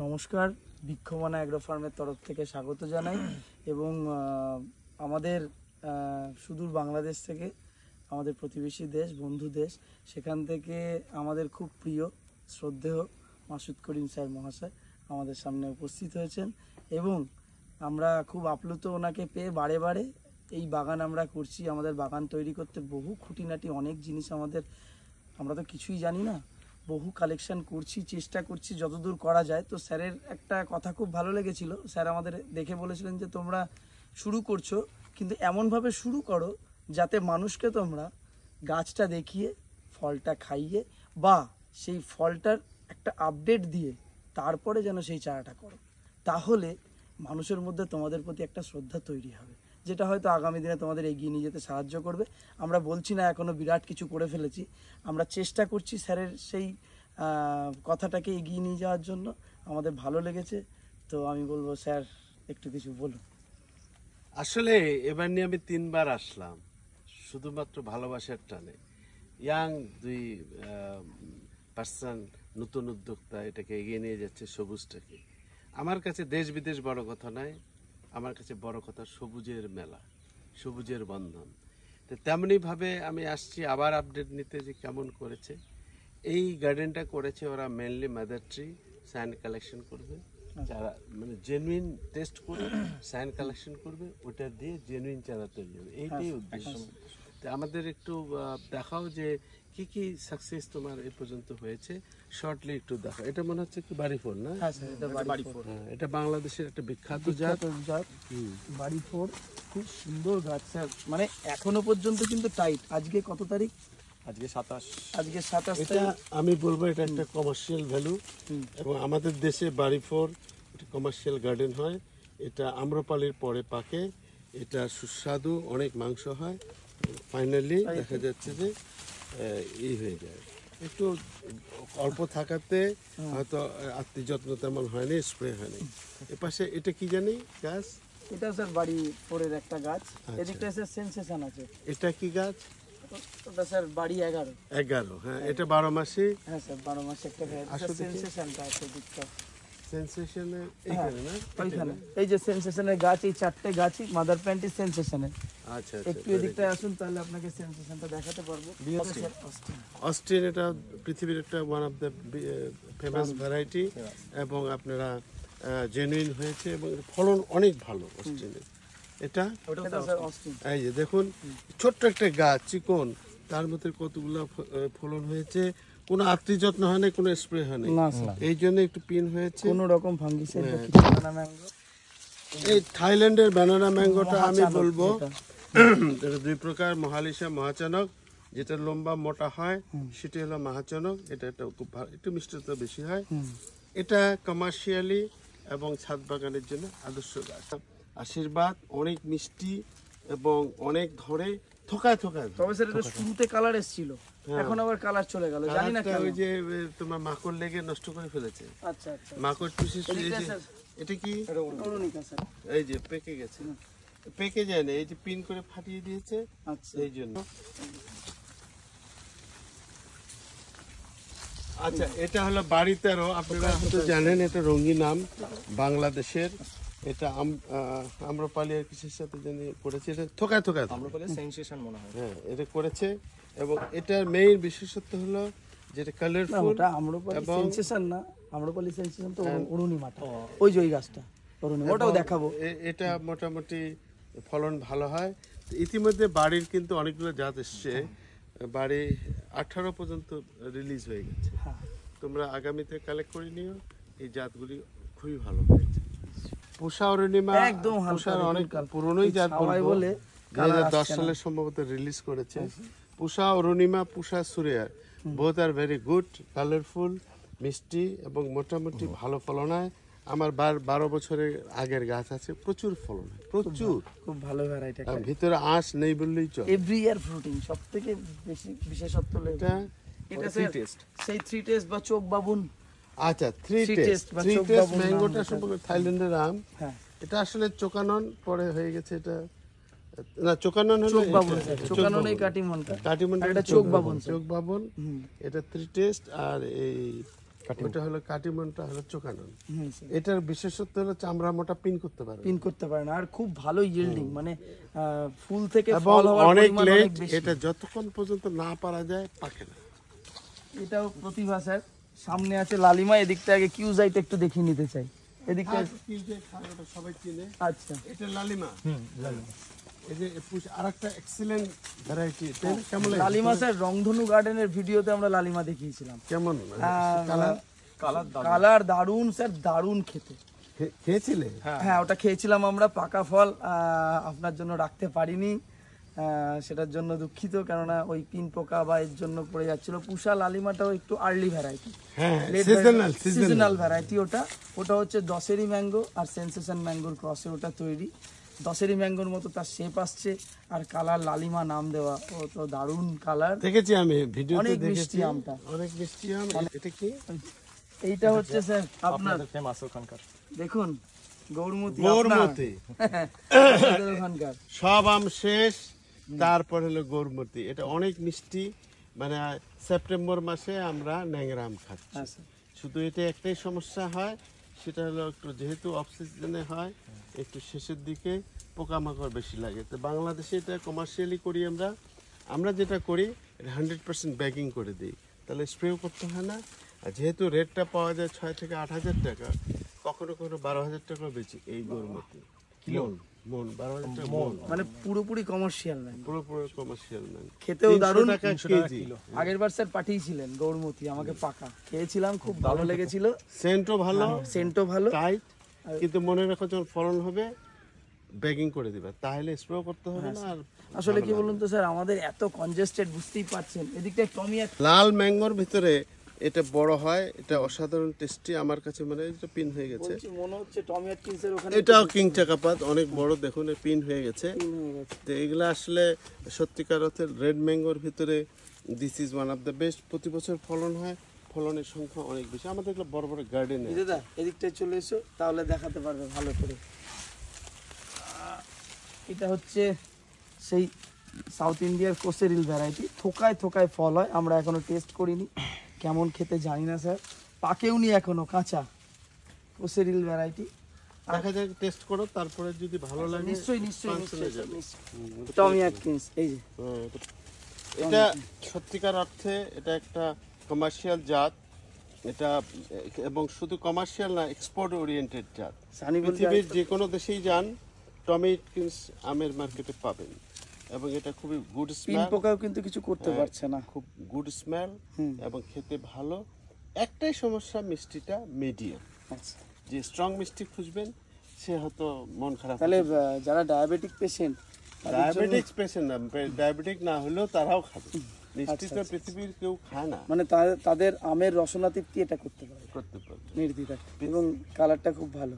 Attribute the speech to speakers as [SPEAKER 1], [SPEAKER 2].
[SPEAKER 1] নমস্কার, বৃক্ষমানা অ্যাগ্রো ফার্মের তরফ থেকে স্বাগত জানাই এবং আমাদের সুদূর বাংলাদেশ থেকে আমাদের প্রতিবেশী দেশ, বন্ধু দেশ, সেখান থেকে আমাদের খুব প্রিয় শ্রদ্ধেয় মাসুদ করিম স্যার মহাশয় আমাদের সামনে উপস্থিত হয়েছেন এবং আমরা খুব আপ্লুত ওনাকে পেয়ে। বারে বারে এই বাগান আমরা করছি, আমাদের বাগান তৈরি করতে বহু খুঁটিনাটি অনেক জিনিস আমরা তো কিছুই জানি না, বহু কালেকশন করছি, চেষ্টা করছি যতদূর করা যায়। তো স্যারের একটা কথা খুব ভালো লেগেছিল, স্যার আমাদের দেখে বলেছিলেন যে তোমরা শুরু করছো কিন্তু এমনভাবে শুরু করো যাতে মানুষকে তোমরা গাছটা দেখিয়ে ফলটা খাইয়ে বা সেই ফলটার একটা আপডেট দিয়ে তারপরে যেন সেই চারাটা করো, তাহলে মানুষের মধ্যে তোমাদের প্রতি একটা শ্রদ্ধা তৈরি হবে, যেটা হয়তো আগামী দিনে তোমাদের এগিয়ে নিয়ে যেতে সাহায্য করবে। আমরা বলছি না এখনো বিরাট কিছু করে ফেলেছি, আমরা চেষ্টা করছি স্যারের সেই কথাটাকে এগিয়ে নিয়ে যাওয়ার জন্য। আমাদের ভালো লেগেছে, তো আমি বলবো স্যার একটু কিছু বলুন।
[SPEAKER 2] আসলে এবার নিয়ে আমি 3 বার আসলাম শুধুমাত্র ভালোবাসার টানে। ইয়াং দুই পার্সন, নতুন উদ্যোক্তা এটাকে এগিয়ে নিয়ে যাচ্ছে সবুজটাকে। আমার কাছে দেশ বিদেশ বড় কথা নয়, আমার কাছে বড় কথা সবুজের মেলা, সবুজের বন্ধন। তো তেমনিভাবে আমি আসছি আবার আপডেট নিতে যে কেমন করেছে। এই গার্ডেনটা করেছে ওরা mainly mother tree scion collection করবে, চারা মানে জেনুইন টেস্ট করে সাইন কালেকশন করবে, ওটা দিয়ে জেনুইন চারা তৈরি হবে, এইটাই উদ্দেশ্য। আমাদের একটু দেখাও যে কি কি সাকসেস তোমার এই পর্যন্ত হয়েছে, শর্টলি একটু দেখাও। এটা মনে হচ্ছে কি বাড়িফোর না? এটা বাংলাদেশের একটা বিখ্যাত জাত
[SPEAKER 1] বাড়িফোর, খুব সুন্দর গাছ স্যার, মানে এখনো পর্যন্ত কিন্তু টাইট। আজকে কত তারিখ?
[SPEAKER 3] আজকে 27।
[SPEAKER 2] এটা আমি বলবো এটা একটা কমার্শিয়াল ভ্যালু এবং আমাদের দেশে বাড়িফোর এটা কমার্শিয়াল গার্ডেন হয়। এটা আম্রপালির পরে পাকে, এটা সুস্বাদু, অনেক মাংস হয়। ফাইনালি দেখা যাচ্ছে যে এই হয়ে যায়। একটু অল্প থাকাতে হয়তো আত্মীয় যত্ন তেমন হয়নি, স্প্রে হয়নি। এপাশে এটা কি জানি গাছ?
[SPEAKER 1] এটা স্যার বাড়ি ফোরের একটা গাছ। এদিকটা স্যার সেনসেশন আছে।
[SPEAKER 2] এটা কি গাছ?
[SPEAKER 1] ওটা স্যার বাড়ি
[SPEAKER 2] 11। হ্যাঁ, এটা 12 মাসে।
[SPEAKER 1] হ্যাঁ স্যার 12 মাসে একটা সেনসেশনটা আছে দিকটা।
[SPEAKER 2] সেনসেশনের এইখানে না?
[SPEAKER 1] ওইখানে এই যে সেনসেশনের গাছ, এই 4টে গাছই মাদার প্ল্যান্টই সেনসেশনের।
[SPEAKER 2] আচ্ছা,
[SPEAKER 1] একটু এদিকটা আসুন তাহলে আপনাকে সেনসেশনটা দেখাতে পারবো।
[SPEAKER 2] অস্টিন এটা পৃথিবীর একটা one of the famous variety এবং আপনারা জেনুইন হয়েছে এবং ফলন অনেক ভালো অস্টিনের। এটা এই যে দেখুন, ছোট্ট একটা গাছ, চিকন, তার মধ্যে কতগুলো ফলন হয়েছে। কোনো আত্মীয় যত্ন হয় না, কোনো স্প্রে হয় না, এই জন্য একটু পিন হয়েছে।
[SPEAKER 1] কোনো রকম ফাঙ্গিসাইড বা বানানা ম্যাঙ্গো।
[SPEAKER 2] এই থাইল্যান্ডের বানানা ম্যাঙ্গোটা আমি বলবো এটা 2 প্রকার, মহালিসা, মহাচানক। যেটা লম্বা মোটা হয় সেটা হলো মহাচানক। এটা খুব ভালো, একটু মিষ্টতা বেশি হয়। এটা কমার্শিয়ালি এবং ছাদ বাগানের জন্য আদর্শ গাছ। আশীর্বাদ অনেক মিষ্টি এবং অনেক ধরে থোকায়।
[SPEAKER 1] তবে স্যার এটা শুরুতে কালার এসেছিল, এখন আবার কালার চলে গেল, জানি না কেন।
[SPEAKER 2] ওই যে তোমার মাকড় লেগে নষ্ট করে ফেলেছে।
[SPEAKER 1] আচ্ছা,
[SPEAKER 2] মাকড় বিশেষ করে এটা কি
[SPEAKER 1] অরুণিকা স্যার,
[SPEAKER 2] এই যে পেকে গেছে, পেকে যায় না, এই যে পিন করে ফাটিয়ে দিয়েছে।
[SPEAKER 1] আচ্ছা,
[SPEAKER 2] এই জন্য। আচ্ছা, এটা হলো বাড়ি 13। আপনারা হয়তো জানেন এটা রঙিন আম, বাংলাদেশের। এটা আম্রপালি আর কিসের সাথে জানি করেছে, এটা থোকায়
[SPEAKER 3] আম্রপালি সেনসেশন মনে হয়।
[SPEAKER 2] হ্যাঁ, এটা করেছে এবং এটার মেইন বিশেষত্ব হলো যেটা কালারফুল।
[SPEAKER 1] ওটা আম্রপালি সেনসেশন না, আম্রপালি সেনসেশন তো অরুণিমাটা, ওই যে ওই গাছটা অরুণিমা, ওটাও দেখাবো।
[SPEAKER 2] এটা মোটামুটি ফলন ভালো হয়। ইতিমধ্যে বাড়ির কিন্তু অনেকগুলো জাত এসছে, বাড়ি 18 পর্যন্ত রিলিজ হয়ে গেছে। তোমরা আগামীতে কালেক্ট করে নিও, এই জাতগুলি খুবই ভালো হয়েছে। পুষা অরুণিমা
[SPEAKER 1] একদম
[SPEAKER 2] পুষার অনেক পুরনোই জাত বলে 2010 সালে সম্ভবত রিলিজ করেছে। পুষা অরুণিমা, পুষা Surya, both are very good, colourful, মিষ্টি এবং মোটামুটি ভালো ফলন হয়। আমার 12 বছরের আগের গাছ আছে, প্রচুর ফলন হয়, প্রচুর,
[SPEAKER 1] খুব ভালো ভ্যারাইটি।
[SPEAKER 2] ভিতরে আঁশ নেই বললেই চলে।
[SPEAKER 1] এভরি ইয়ার ফ্রুটিং, সবথেকে বেশি বিশেষত্ব
[SPEAKER 2] এটা
[SPEAKER 1] সেই 3 টেস্ট বা চোখ বাবুন।
[SPEAKER 2] আচ্ছা, 3 টেস্ট ম্যাঙ্গোটা সম্পর্কে থাইল্যান্ডের আম।
[SPEAKER 1] হ্যাঁ,
[SPEAKER 2] এটা আসলে চোকানন পরে হয়ে গেছে, এটা না চোকানন হলো
[SPEAKER 1] চোখ বাবুন, চোকানন এই কাটিমনটা,
[SPEAKER 2] কাটিমনটা
[SPEAKER 1] এটা চোখ বাবুন,
[SPEAKER 2] চোখ বাবুন। এটা 3 টেস্ট। আর এই ওটা হলো কাটিমনটা হলো চোকানন।
[SPEAKER 1] হুম স্যার,
[SPEAKER 2] এটার বিশেষত্ব হলো চামড়া মোটা পিন করতে পারে
[SPEAKER 1] পিন করতে পারে না, আর খুব ভালো ইয়েল্ডিং, মানে ফুল থেকে
[SPEAKER 2] এবং
[SPEAKER 1] ফল হওয়ার
[SPEAKER 2] অনেক
[SPEAKER 1] পরিমাণ
[SPEAKER 2] লেট।
[SPEAKER 1] অনেক বেশি।
[SPEAKER 2] এটা যতক্ষণ পর্যন্ত না পারা যায় পাকে না।
[SPEAKER 1] এটাও প্রতিভা স্যার। সামনে আছে লালিমা, এদিকটা আগে কিউজাইট একটু দেখিয়ে নিতে চাই। এদিকটা
[SPEAKER 2] সবাই চিনে।
[SPEAKER 1] আচ্ছা,
[SPEAKER 2] এটা লালিমা। এই যে আরেকটা এক্সিলেন্ট ভ্যারাইটি। কেমন লাগে?
[SPEAKER 1] লালিমা স্যার রংধনু গার্ডেনের ভিডিওতে আমরা লালিমা দেখিয়েছিলাম।
[SPEAKER 2] কেমন
[SPEAKER 1] কালার
[SPEAKER 3] কালার
[SPEAKER 1] কালার দারুণ স্যার, দারুণ খেতে।
[SPEAKER 2] খেয়েছিলে?
[SPEAKER 1] হ্যাঁ ওটা খেয়েছিলাম আমরা, পাকা ফল আপনার জন্য রাখতে পারিনি, সেটার জন্য দুঃখিত, কেননা ওই পিন পোকা বা এর জন্য পড়ে যাচ্ছিল। পুষা লালিমাটাও একটু আর্লি ভ্যারাইটি,
[SPEAKER 2] হ্যাঁ,
[SPEAKER 1] সিজনাল
[SPEAKER 2] সিজনাল।
[SPEAKER 1] ভ্যারাইটি। ওটা হচ্ছে দশেরি ম্যাঙ্গো আর সেন্সেশন ম্যাঙ্গোর ক্রসে ওটা তৈরি। দশেরি ম্যাঙ্গোর মতো তার শেপ আসছে, আর কালার লালিমা নাম দেওয়া, ও তো দারুণ কালার।
[SPEAKER 2] দেখেছি আমি ভিডিওতে,
[SPEAKER 1] অনেক
[SPEAKER 2] দেখেছি
[SPEAKER 1] মিষ্টি আমটা।
[SPEAKER 2] অনেক মিষ্টি আম। এটা কি?
[SPEAKER 1] এইটা হচ্ছে স্যার আপনার,
[SPEAKER 3] আপনাদের ফেমাস ওখানকার।
[SPEAKER 1] দেখুন গৌরমতি,
[SPEAKER 2] গৌরমতি।
[SPEAKER 1] আপনাদের ওখানকার।
[SPEAKER 2] সব আম শেষ, তারপর হলো গৌরমতি। এটা অনেক মিষ্টি, মানে সেপ্টেম্বর মাসে আমরা ন্যাংরা আম খাচ্ছি।
[SPEAKER 1] হ্যাঁ স্যার,
[SPEAKER 2] শুধু এটা একটাই সমস্যা হয়, সেটা হলো একটু যেহেতু অফ সিজনে হয়, একটু শেষের দিকে পোকামাকড় বেশি লাগে। তো বাংলাদেশে এটা কমার্শিয়ালি করি আমরা। আমরা যেটা করি এটা 100% ব্যাগিং করে দিই, তাহলে স্প্রেও করতে হয় না। আর যেহেতু রেটটা পাওয়া যায় 6 থেকে 8 হাজার টাকা, কখনো কখনো 12 হাজার টাকাও বেচি এই গরমতে। মন 12 হাজার টাকা মন,
[SPEAKER 1] মানে পুরোপুরি কমার্শিয়াল নাই,
[SPEAKER 2] পুরোপুরি কমার্শিয়াল না।
[SPEAKER 1] খেতেও দারুণ।
[SPEAKER 2] 300 টাকা কেজি।
[SPEAKER 1] আগের বার স্যার পাঠিয়েছিলেন গৌরমতি আমাকে, পাকা খেয়েছিলাম, খুব ভালো লেগেছিল,
[SPEAKER 2] সেন্টও ভালো,
[SPEAKER 1] সেন্টও ভালো।
[SPEAKER 2] টাইট। কিন্তু মনে রাখো যখন ফলন হবে ব্যাগিং করে দিবা, তাহলে স্প্রে করতে হবে না। আর
[SPEAKER 1] আসলে কি বলুন তো স্যার, আমাদের এত কনজেস্টেড, বুঝতেই পারছেন। এদিকটা টমি এক
[SPEAKER 2] লাল ম্যাঙ্গোর ভিতরে এটা বড় হয়, এটা অসাধারণ টেস্টি। আমার কাছে মানে এটা পিন হয়ে গেছে।
[SPEAKER 1] বলছি, মনে হচ্ছে টমি অ্যাটকিন্সের ওখানে
[SPEAKER 2] এটাও কিং চাকাপাত, অনেক বড়, দেখুন পিন হয়ে গেছে।
[SPEAKER 1] পিন হয়ে গেছে।
[SPEAKER 2] তো এগুলা আসলে সত্যিকার অর্থে রেড ম্যাঙ্গোর ভিতরে this is one of the best. প্রতি বছর ফলন হয়, ফলনের সংখ্যা অনেক বেশি। আমাদের এগুলো বড় বড় গার্ডেনে।
[SPEAKER 1] এই দাদা এদিকটায় চলে এসো, তাহলে দেখাতে পারবে ভালো করে। এটা হচ্ছে সেই সাউথ ইন্ডিয়ার কোসেরিল ভ্যারাইটি, থোকায় থোকায় ফল হয়। আমরা এখনো টেস্ট করিনি, কেমন খেতে জানি না স্যার, পাকেও নি এখনো, কাঁচা কোসেরিল ভ্যারাইটি।
[SPEAKER 2] দেখা যাক, টেস্ট করো, তারপরে যদি ভালো লাগে
[SPEAKER 1] নিশ্চয়ই নিশ্চয়ই
[SPEAKER 2] পাঁচ চলে
[SPEAKER 1] নিশ্চয়ই
[SPEAKER 2] যাবে।
[SPEAKER 1] নিশ্চয়ই। টমি অ্যাটকিন্স, এই যে
[SPEAKER 2] হ্যাঁ, এটা সত্যিকার অর্থে এটা একটা কমার্শিয়াল জাত। এটা এবং শুধু কমার্শিয়াল না, এক্সপোর্ট ওরিয়েন্টেড জাত।
[SPEAKER 1] সানি বলতে
[SPEAKER 2] পৃথিবীর যে কোনো দেশেই যান, টমি অ্যাটকিন্স আমের মার্কেটে পাবেন। এবং এটা খুবই গুড
[SPEAKER 1] পিন
[SPEAKER 2] স্মেল,
[SPEAKER 1] পোকাও কিন্তু কিছু করতে পারছে না।
[SPEAKER 2] খুব গুড স্মেল
[SPEAKER 1] হুম।
[SPEAKER 2] এবং খেতে ভালো। একটাই সমস্যা, মিষ্টিটা মিডিয়াম।
[SPEAKER 1] আচ্ছা,
[SPEAKER 2] যে স্ট্রং মিষ্টি খুঁজবেন সে হয়তো মন খারাপ।
[SPEAKER 1] তাহলে যারা ডায়াবেটিক পেশেন্ট,
[SPEAKER 2] ডায়াবেটিক পেশেন্ট না, ডায়াবেটিক না হলেও তারাও খাবে। মিষ্টি তো পৃথিবীর কেউ খায় না,
[SPEAKER 1] মানে তাদের আমের রসনা তৃপ্তি এটা করতে পারে
[SPEAKER 2] করতে পারবে।
[SPEAKER 1] নির্দ্বিধায়, এবং কালারটা খুব ভালো।